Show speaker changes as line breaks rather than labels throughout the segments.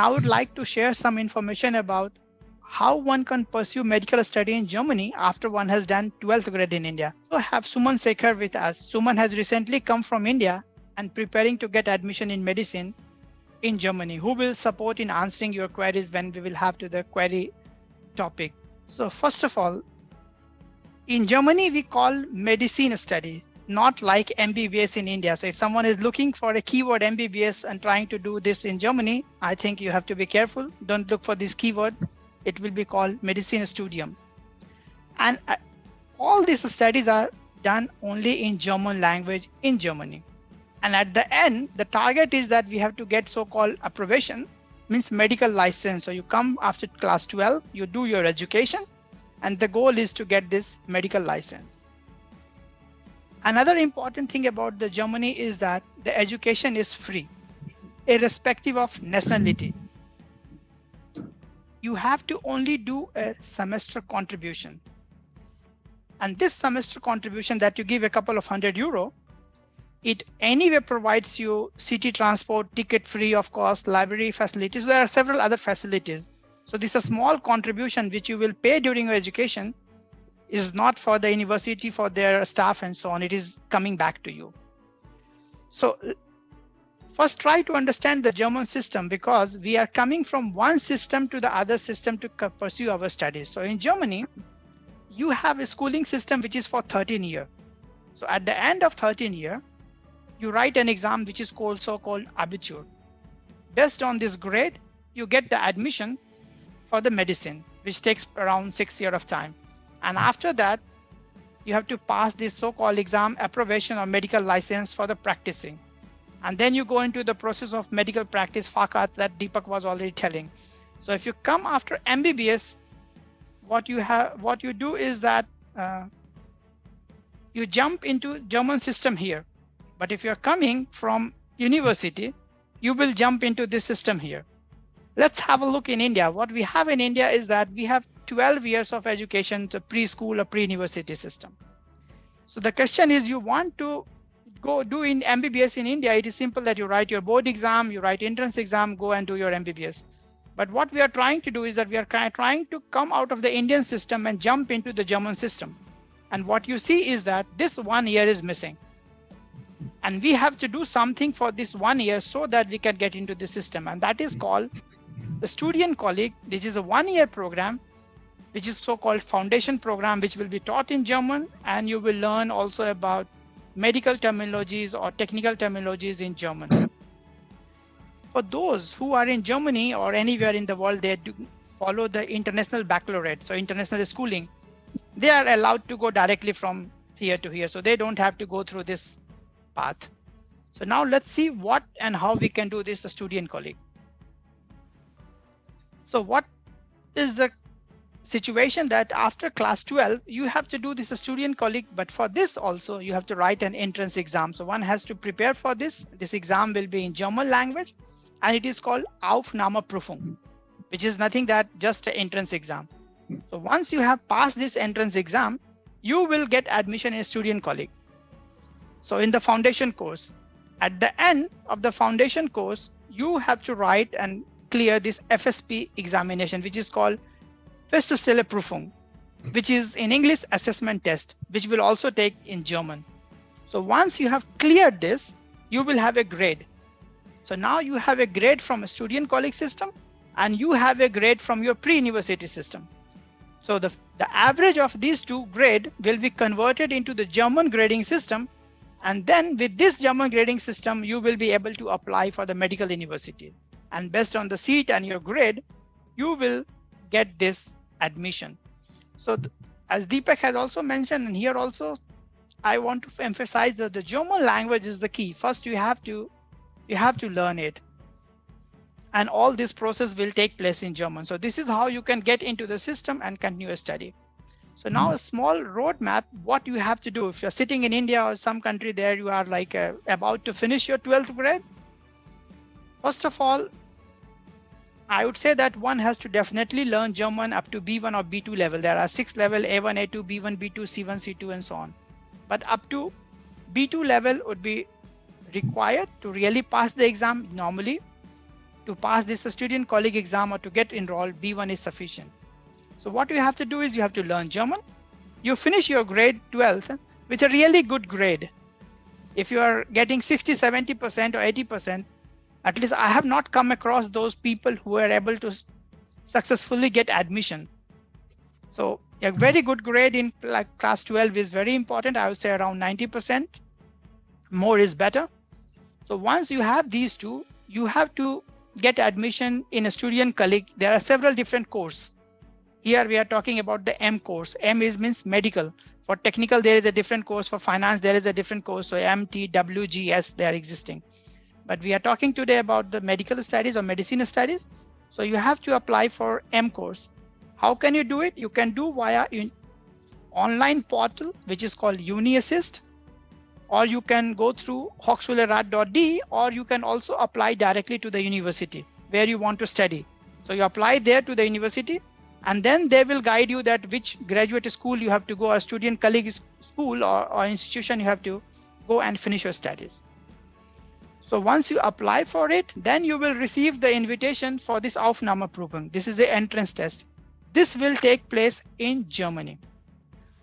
Now I would like to share some information about how one can pursue medical study in Germany after one has done 12th grade in India. So I have 𝗂𝗏 with us. Suman has recently come from India and preparing to get admission in medicine in Germany, who will support in answering your queries when we will have to the query topic. So first of all, in Germany, we call medicine study, not like MBBS in India. So if someone is looking for a keyword MBBS and trying to do this in Germany, I think you have to be careful. Don't look for this keyword. It will be called medicine studium. And all these studies are done only in German language in Germany. And at the end, the target is that we have to get so-called approbation, means medical license. So you come after class 12, you do your education, and the goal is to get this medical license. Another important thing about the Germany is that the education is free, irrespective of nationality. You have to only do a semester contribution. And this semester contribution that you give a couple of €100, it anyway provides you city transport, ticket free of course, library facilities. There are several other facilities. So this is a small contribution which you will pay during your education is not for the university, for their staff and so on. It is coming back to you. So first try to understand the German system, because we are coming from one system to the other system to pursue our studies. So in Germany, you have a schooling system which is for 13 years. So at the end of 13 years, you write an exam which is called so-called Abitur. Based on this grade, you get the admission for the medicine, which takes around 6 years of time. And after that, you have to pass this so-called exam approbation or medical license for the practicing. And then you go into the process of medical practice, FACAT, that Deepak was already telling. So if you come after MBBS, what you do is that you jump into German system here. But if you're coming from university, you will jump into this system here. Let's have a look in India. What we have in India is that we have 12 years of education, the preschool or pre-university system. So the question is, you want to go do in MBBS in India, it is simple that you write your board exam, you write entrance exam, go and do your MBBS. But what we are trying to do is that we are trying to come out of the Indian system and jump into the German system. And what you see is that this 1 year is missing. And we have to do something for this 1 year so that we can get into the system. And that is called the Studienkolleg. This is a 1-year program, which is so-called foundation program, which will be taught in German. And you will learn also about medical terminologies or technical terminologies in German. For those who are in Germany or anywhere in the world, they do follow the international baccalaureate, so international schooling. They are allowed to go directly from here to here, so they don't have to go through this path. So now let's see what and how we can do this Studienkolleg. So what is the situation that after class 12, you have to do this Studienkolleg, but for this also you have to write an entrance exam. So one has to prepare for this. This exam will be in German language, and it is called Aufnahmeprüfung, which is nothing that just an entrance exam. So once you have passed this entrance exam, you will get admission in Studienkolleg. So in the foundation course, at the end of the foundation course, you have to write and clear this FSP examination, which is called Feststellungsprüfung, which is in English assessment test, which will also take in German. So once you have cleared this, you will have a grade. So now you have a grade from a Studienkolleg system, and you have a grade from your pre-university system. So the average of these two grades will be converted into the German grading system. And then with this German grading system, you will be able to apply for the medical university. And based on the seat and your grade, you will get this admission. So as Deepak has also mentioned, and here also, I want to emphasize that the German language is the key. First, you have to learn it. And all this process will take place in German. So this is how you can get into the system and continue a study. So now a small roadmap, what you have to do. If you're sitting in India or some country there, you are like about to finish your 12th grade. First of all, I would say that one has to definitely learn German up to B1 or B2 level. There are 6 levels, A1, A2, B1, B2, C1, C2, and so on. But up to B2 level would be required to really pass the exam normally. to pass this student colleague exam or to get enrolled, B1 is sufficient. So what you have to do is you have to learn German. You finish your grade 12th with a really good grade. If you are getting 60, 70% or 80%, at least I have not come across those people who are able to successfully get admission. So a very good grade in class 12 is very important. I would say around 90%. More is better. So once you have these two, you have to get admission in a student colleague. There are several different courses. Here we are talking about the M course. M means medical. For technical, there is a different course. For finance, there is a different course. So M, T, W, G, S, they are existing. But we are talking today about the medical studies or medicine studies. So you have to apply for M course. How can you do it? You can do via online portal, which is called UniAssist, or you can go through hochschule-rat.de, or you can also apply directly to the university where you want to study. So you apply there to the university, and then they will guide you that which graduate school you have to go, or student colleague school or institution you have to go and finish your studies. So once you apply for it, then you will receive the invitation for this Aufnahmeprüfung. This is the entrance test. This will take place in Germany.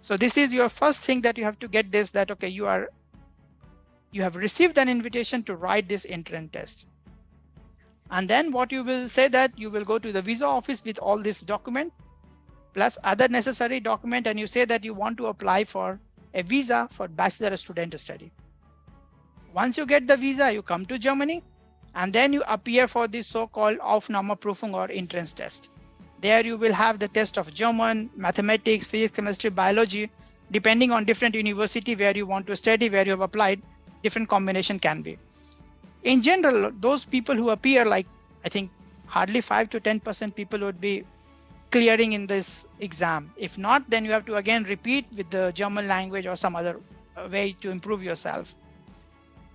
So this is your first thing that you have to get this, that okay, you have received an invitation to write this entrance test. And then what you will say that you will go to the visa office with all this document plus other necessary document, and you say that you want to apply for a visa for bachelor student study. Once you get the visa, you come to Germany, and then you appear for this so-called Aufnahmeprüfung or entrance test. There you will have the test of German, mathematics, physics, chemistry, biology, depending on different university where you want to study, where you have applied, different combination can be. In general, those people who appear, like I think hardly 5 to 10% people would be clearing in this exam. If not, then you have to again repeat with the German language or some other way to improve yourself.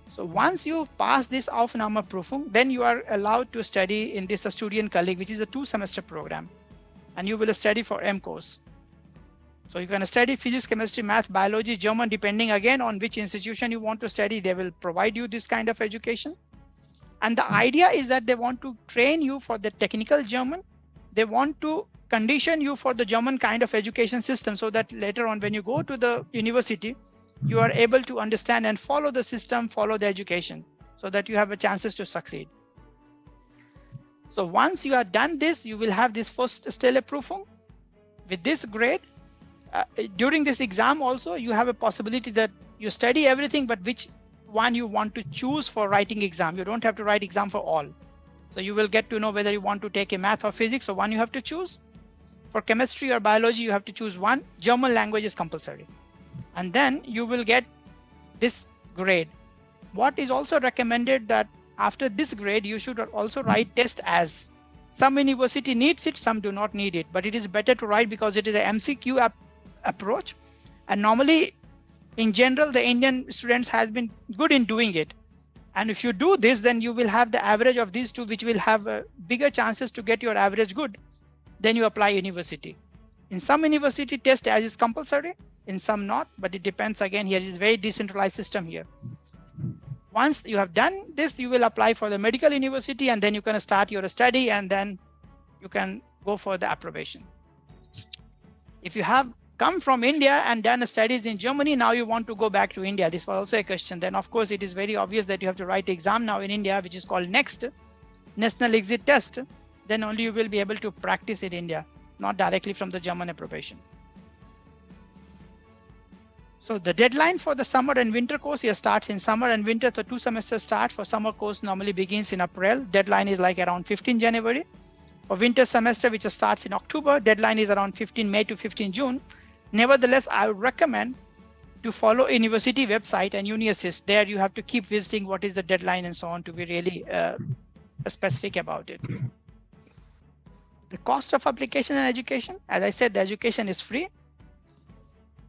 So once you pass this Aufnahmeprüfung, then you are allowed to study in this student colleague, which is a 2-semester program, and you will study for M course. So you can study physics, chemistry, math, biology, German, depending again on which institution you want to study. They will provide you this kind of education. And the idea is that they want to train you for the technical German. They want to condition you for the German kind of education system, so that later on when you go to the university, you are able to understand and follow the system, follow the education, so that you have a chances to succeed. So once you are done this, you will have this first Stelleprüfung with this grade. During this exam also, you have a possibility that you study everything, but which one you want to choose for writing exam. You don't have to write exam for all. So you will get to know whether you want to take a math or physics, so one you have to choose. For chemistry or biology, you have to choose one. German language is compulsory. And then you will get this grade. What is also recommended that after this grade, you should also write test as. Some university needs it, some do not need it, but it is better to write because it is a MCQ approach. And normally, in general, the Indian students has been good in doing it. And if you do this, then you will have the average of these two, which will have bigger chances to get your average good. Then you apply university. In some university, test as is compulsory, in some not, but it depends. Again, here is very decentralized system here. Once you have done this, you will apply for the medical university, and then you can start your study, and then you can go for the approbation. If you have come from India and done studies in Germany, now you want to go back to India. This was also a question. Then of course, it is very obvious that you have to write exam now in India, which is called NEXT, National Exit Test. Then only you will be able to practice in India, not directly from the German approbation. So the deadline for the summer and winter course here starts in summer and winter. So 2 semesters start. For summer course normally begins in April. Deadline is like around 15 January. For winter semester, which starts in October, deadline is around 15 May to 15 June. Nevertheless, I would recommend to follow university website and UniAssist. There you have to keep visiting what is the deadline and so on to be really specific about it. The cost of application and education, as I said, the education is free,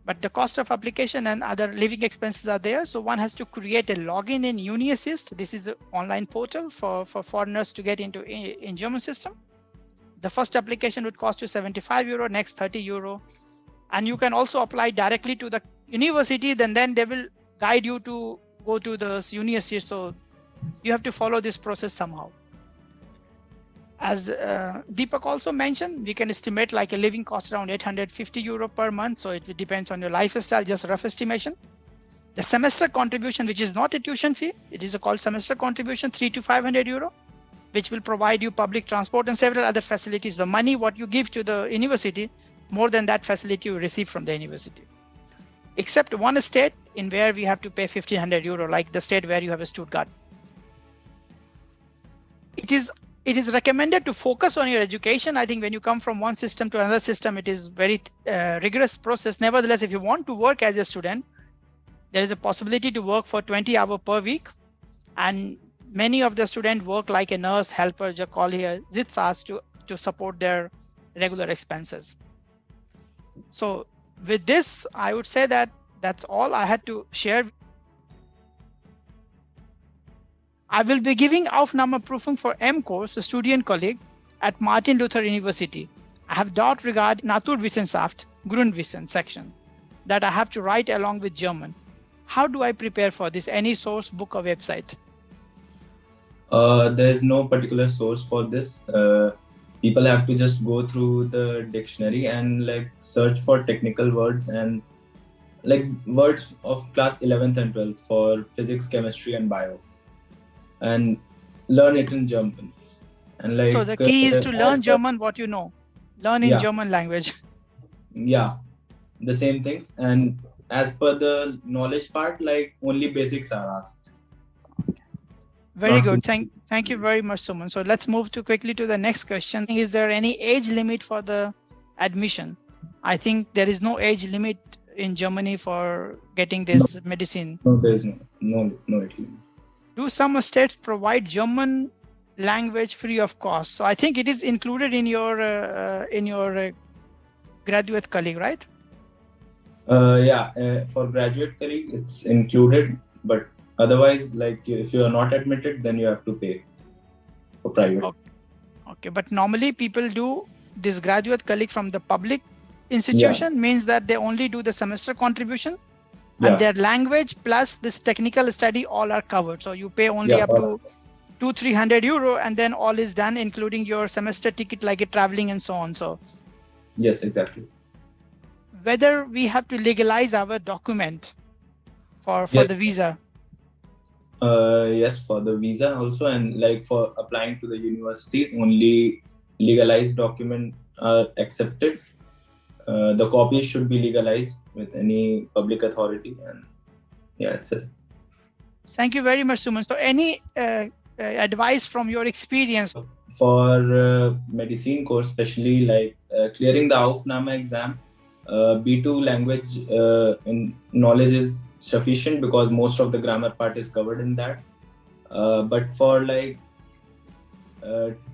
but the cost of application and other living expenses are there. So one has to create a login in UniAssist. This is an online portal for foreigners to get into in German system. The first application would cost you 75 euro, next 30 euro. And you can also apply directly to the university, then they will guide you to go to the UniAssist. So you have to follow this process somehow. As Deepak also mentioned, we can estimate like a living cost around 850 euro per month. So it depends on your lifestyle, just rough estimation. The semester contribution, which is not a tuition fee, it is called semester contribution, 300 to 500 euro, which will provide you public transport and several other facilities. The money what you give to the university, more than that facility you receive from the university. Except one state in where we have to pay 1500 euro, like the state where you have a Stuttgart. It is recommended to focus on your education. I think when you come from one system to another system, it is very rigorous process. Nevertheless, if you want to work as a student, there is a possibility to work for 20 hours per week. And many of the students work like a nurse, helper, 𝗓𝗃 to support their regular expenses. So with this, I would say that that's all I had to share. I will be giving Aufnahmeprüfung for M course, a student colleague at Martin Luther University. I have doubt regarding Naturwissenschaft, Grundwissen section that I have to write along with German. How do I prepare for this? Any source, book or website?
There is no particular source for this. People have to just go through the dictionary and like search for technical words and like words of class 11th and 12th for physics, chemistry and bio, and learn it in German. And like,
so the key is to learn German, what you know, learn in German language.
Yeah, the same things. And as per the knowledge part, like only basics are asked.
Very good. Thank you very much, Suman. So let's move quickly to the next question. Is there any age limit for the admission? I think there is no age limit in Germany for getting this medicine.
No, there is no age limit.
Do some states provide German language free of cost? So I think it is included in your graduate colleague, right?
For graduate colleague, it's included, but otherwise, like if you are not admitted, then you have to pay for private.
Okay, but normally people do this graduate colleague from the public institution, means that they only do the semester contribution and their language plus this technical study all are covered. So you pay only up to 200-300 euro and then all is done, including your semester ticket, like a traveling and so on. So
yes, exactly.
Whether we have to legalize our document for the visa.
Yes, for the visa also, and like for applying to the universities, only legalized documents are accepted. The copies should be legalized with any public authority, and that's it.
Thank you very much, Suman. So any advice from your experience?
For medicine course, especially like clearing the Aufnahme exam, B2 language in knowledge is sufficient because most of the grammar part is covered in that. But for like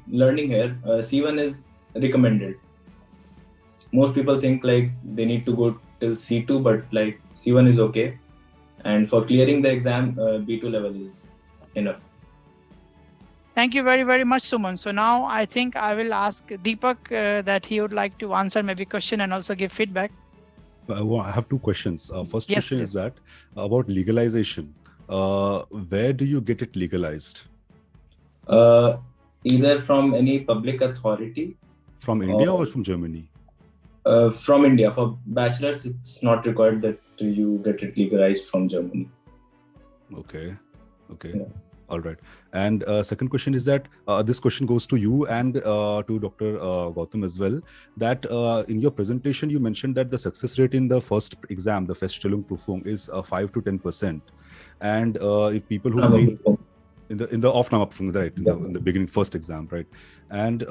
learning here, C1 is recommended. Most people think like they need to go till C2, but like C1 is okay. And for clearing the exam, B2 level is enough.
Thank you very, very much, Suman. So now I think I will ask Deepak that he would like to answer maybe question and also give feedback.
I have two questions. First question is that about legalization. Where do you get it legalized?
Either from any public authority.
From India or from Germany?
From India. For bachelors, it's not required that you get it legalized from Germany.
Okay. Yeah. All right. And second question is that this question goes to you and to Dr. Gautam as well, that in your presentation, you mentioned that the success rate in the first exam, the Feststellungsprüfung, is 5 to 10%. And if people who fail in the Aufnahmeprüfung, right, in the beginning, first exam, right? And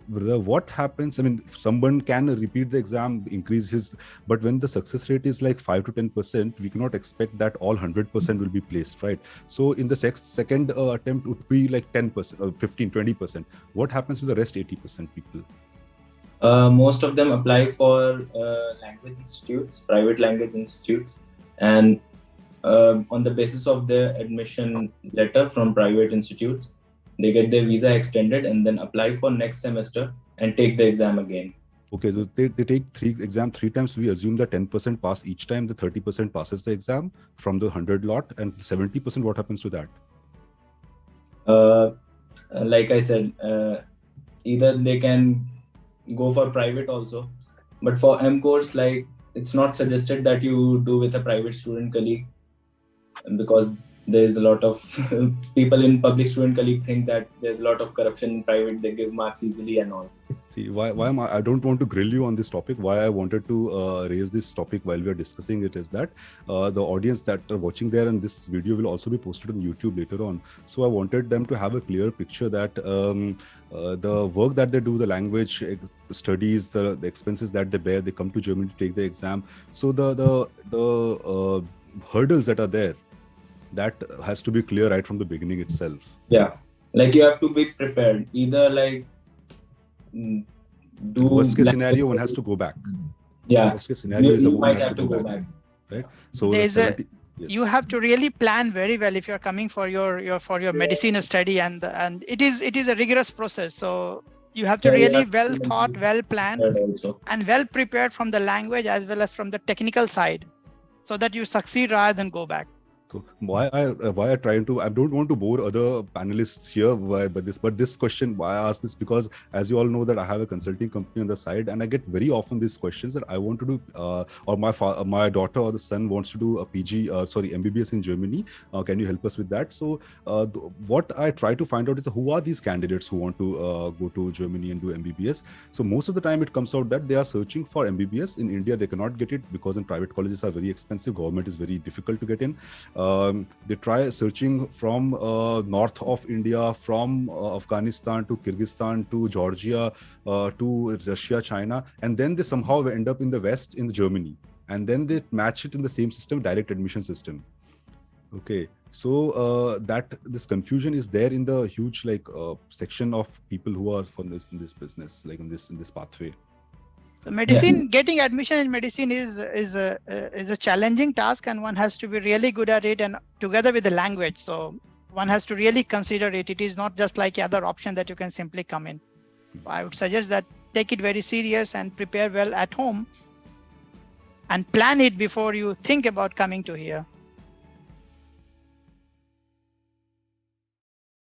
what happens, I mean, someone can repeat the exam, increase his, but when the success rate is like 5 to 10%, we cannot expect that all 100% will be placed, right? So in the second attempt would be like 10% or 15, 20%. What happens to the rest 80% people?
Most of them apply for language institutes, private language institutes, and on the basis of their admission letter from private institutes, they get their visa extended and then apply for next semester and take the exam again.
Okay, so they take exam three times. We assume that 10% pass each time, the 30% passes the exam from the 100 lot, and 70%, what happens to that?
Like I said, either they can go for private also. But for M course, like it's not suggested that you do with a private student colleague, because there's a lot of people in public student colleague think that there's a lot of corruption in private, they give marks easily and all.
See, why am I don't want to grill you on this topic. Why I wanted to raise this topic while we are discussing it is that the audience that are watching there, and this video will also be posted on YouTube later on. So I wanted them to have a clear picture that the work that they do, the language studies, the expenses that they bear, they come to Germany to take the exam. So the hurdles that are there, that has to be clear right from the beginning itself.
Yeah, like you have to be prepared. Either like do
worst case scenario, one has to go back.
Yeah,
worst case scenario is
you
one
might
has
have
to go back. Right. So
There's
70,
you have to really plan very well if you're coming for your medicine study, and it is a rigorous process. So you have to
Yeah, you
really
have to
well
be
thought, well planned,
also.
and well prepared from the language as well as from the technical side, so that you succeed rather than go back.
So why I trying to, I don't want to bore other panelists here but this question, why I ask this, because as you all know that I have a consulting company on the side, and I get very often these questions that I want to do or my daughter or the son wants to do a MBBS in Germany. Can you help us with that? So what I try to find out is who are these candidates who want to go to Germany and do MBBS. So most of the time it comes out that they are searching for MBBS in India. They cannot get it because in private colleges are very expensive. Government is very difficult to get in. They try searching from north of India, from Afghanistan to Kyrgyzstan to Georgia to Russia, China, and then they somehow end up in the West, in Germany, and then they match it in the same system, direct admission system. Okay, so this confusion is there in the huge section of people who are in this business, like in this pathway.
So medicine, getting admission in medicine is a challenging task, and one has to be really good at it, and together with the language. So one has to really consider it. It is not just like other option that you can simply come in. So I would suggest that take it very serious and prepare well at home, and plan it before you think about coming to here.